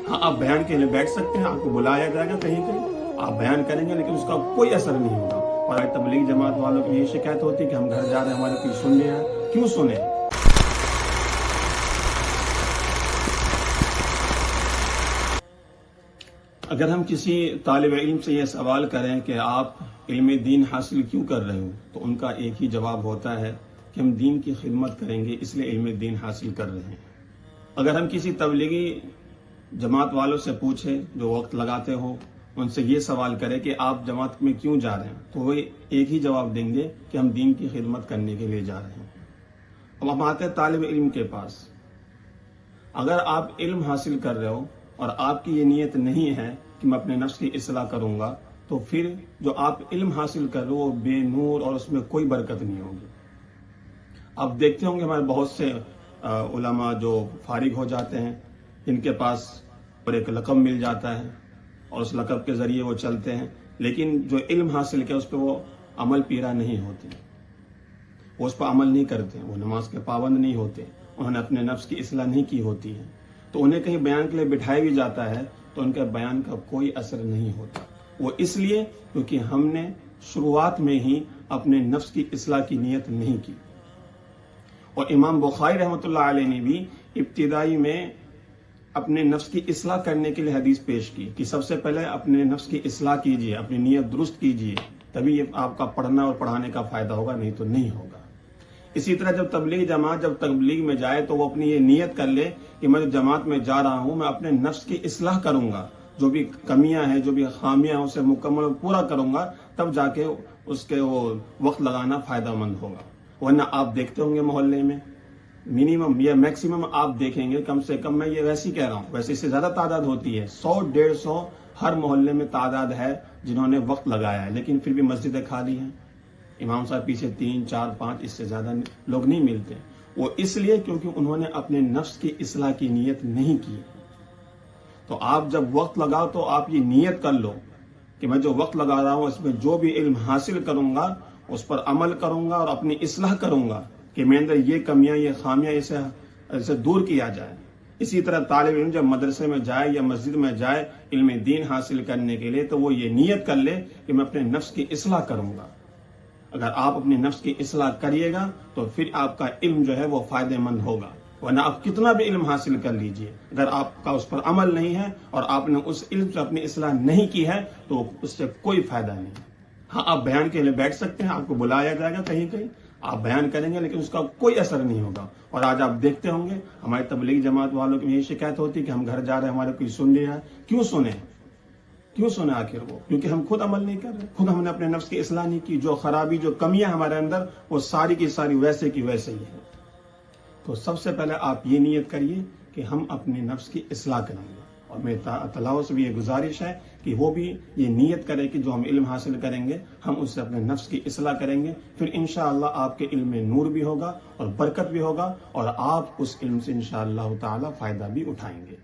हाँ, आप बयान के लिए बैठ सकते हैं, आपको बुलाया जाएगा कहीं कहीं, आप बयान करेंगे लेकिन उसका कोई असर नहीं होगा। और आज तबलीग जमात वालों की यही शिकायत होती है कि हम घर जा रहे हैं, हमारे कोई सुन नहीं रहा। क्यों सुने? अगर हम किसी तालिब इल्म से ये सवाल करें कि आप इल्म दीन हासिल क्यों कर रहे हो, तो उनका एक ही जवाब होता है कि हम दीन की खिदमत करेंगे इसलिए इल्म दीन हासिल कर रहे हैं। अगर हम किसी तबलीगी जमात वालों से पूछें जो वक्त लगाते हो, उनसे ये सवाल करें कि आप जमात में क्यों जा रहे हैं, तो वो एक ही जवाब देंगे कि हम दीन की खिदमत करने के लिए जा रहे हैं। अब हम आते हैं तालिब इल्म के पास। अगर आप इल्म हासिल कर रहे हो और आपकी ये नीयत नहीं है कि मैं अपने नफ्स की इस्लाह करूंगा, तो फिर जो आप इल्म हासिल कर रहे हो वो बेनूर और उसमें कोई बरकत नहीं होगी। आप देखते होंगे हमारे बहुत से उलमा जो फारिग हो जाते हैं, इनके पास और एक लक़ब मिल जाता है और उस लक़ब के जरिए वो चलते हैं, लेकिन जो इल्म हासिल किया उस पर वो अमल पीरा नहीं होते, वो उस पर अमल नहीं करते, वो नमाज के पाबंद नहीं होते, उन्होंने अपने नफ्स की इस्लाह नहीं की होती है, तो उन्हें कहीं बयान के लिए बिठाया भी जाता है तो उनके बयान का कोई असर नहीं होता। वो इसलिए क्योंकि हमने शुरुआत में ही अपने नफ्स की इस्लाह की नीयत नहीं की। और इमाम बुखारी रहमतुल्लाह अलैह ने भी इब्तिदाई में अपने नफ्स की इस्लाह करने के लिए हदीस पेश की कि सबसे पहले अपने नफ्स की इस्लाह कीजिए, अपनी नीयत दुरुस्त कीजिए, तभी ये आपका पढ़ना और पढ़ाने का फायदा होगा, नहीं तो नहीं होगा। इसी तरह जब तबलीग जमात जब तबलीग में जाए तो वो अपनी ये नीयत कर ले कि मैं जमात में जा रहा हूं, मैं अपने नफ्स की इस्लाह करूंगा, जो भी कमियां हैं, जो भी खामियां हैं, उसे मुकम्मल पूरा करूंगा, तब जाके उसके वो वक्त लगाना फायदामंद होगा। वरना आप देखते होंगे मोहल्ले में मिनिमम या मैक्सिमम आप देखेंगे, कम से कम मैं ये वैसे ही कह रहा हूँ, वैसे इससे ज्यादा तादाद होती है, 100-150 हर मोहल्ले में तादाद है जिन्होंने वक्त लगाया है, लेकिन फिर भी मस्जिदें खाली हैं, इमाम साहब पीछे 3, 4, 5 इससे ज्यादा लोग नहीं मिलते। वो इसलिए क्योंकि उन्होंने अपने नफ्स की इस्लाह की नीयत नहीं की। तो आप जब वक्त लगाओ तो आप ये नीयत कर लो कि मैं जो वक्त लगा रहा हूं इसमें जो भी इल्म हासिल करूंगा उस पर अमल करूंगा और अपनी इस्लाह करूंगा कि मेरे अंदर ये कमियां, ये खामियां, इसे दूर किया जाए। इसी तरह तालिब इल्म जब मदरसे में जाए या मस्जिद में जाए इल्म दीन हासिल करने के लिए, तो वो ये नीयत कर ले कि मैं अपने नफ्स की इस्लाह करूंगा। अगर आप अपने नफ्स की इस्लाह करिएगा तो फिर आपका इल्म जो है वो फायदेमंद होगा। वरना आप कितना भी इल्म हासिल कर लीजिए, अगर आपका उस पर अमल नहीं है और आपने उस इल्म से अपनी इस्लाह नहीं की है तो उससे कोई फायदा नहीं। हाँ, आप बयान के लिए बैठ सकते हैं, आपको बुलाया जाएगा कहीं कहीं, आप बयान करेंगे लेकिन उसका कोई असर नहीं होगा। और आज आप देखते होंगे हमारे तबलीग जमात वालों की यही शिकायत होती है कि हम घर जा रहे हैं, हमारे कोई सुन नहीं रहा। क्यों सुने? क्यों सुने आखिर वो? क्योंकि हम खुद अमल नहीं कर रहे, खुद हमने अपने नफ्स की इस्लाह नहीं की। जो खराबी, जो कमियां हमारे अंदर, वो सारी की सारी वैसे की वैसे ही है। तो सबसे पहले आप ये नीयत करिए कि हम अपने नफ्स की इस्लाह करेंगे। और मेरी तलाओ से भी ये गुजारिश है कि वो भी ये नीयत करे कि जो हम इल्म हासिल करेंगे हम उससे अपने नफ्स की इस्लाह करेंगे। फिर इंशाअल्लाह आपके इल्म में नूर भी होगा और बरकत भी होगा और आप उस इल्म से इंशाअल्लाह ताला फायदा भी उठाएंगे।